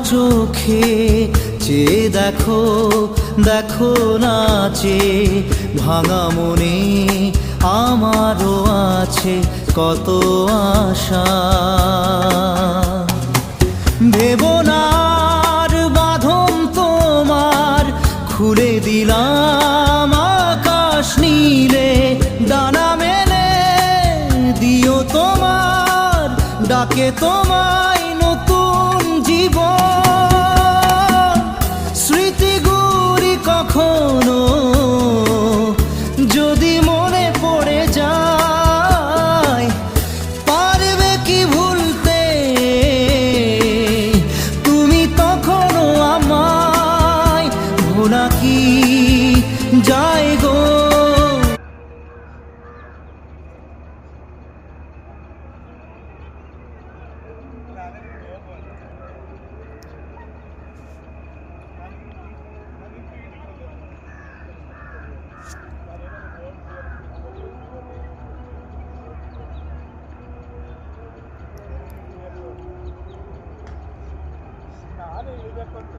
চোখে চেয়ে দেখো, দেখো নাচে ভাঙা মনে আমারও আছে কত আশা। ভেবো না আর বাঁধন তোমার, খুলে দিলাম আকাশ নীলে, ডানা মেলে দিও তোমার ডাকে তোমায় নতুন জীবন। স্মৃতিগুলি কখনো যদি মনে পড়ে যায়, পারবে কি ভুলতে তুমি তখনও আমায়? ভোলা কি যায় গো?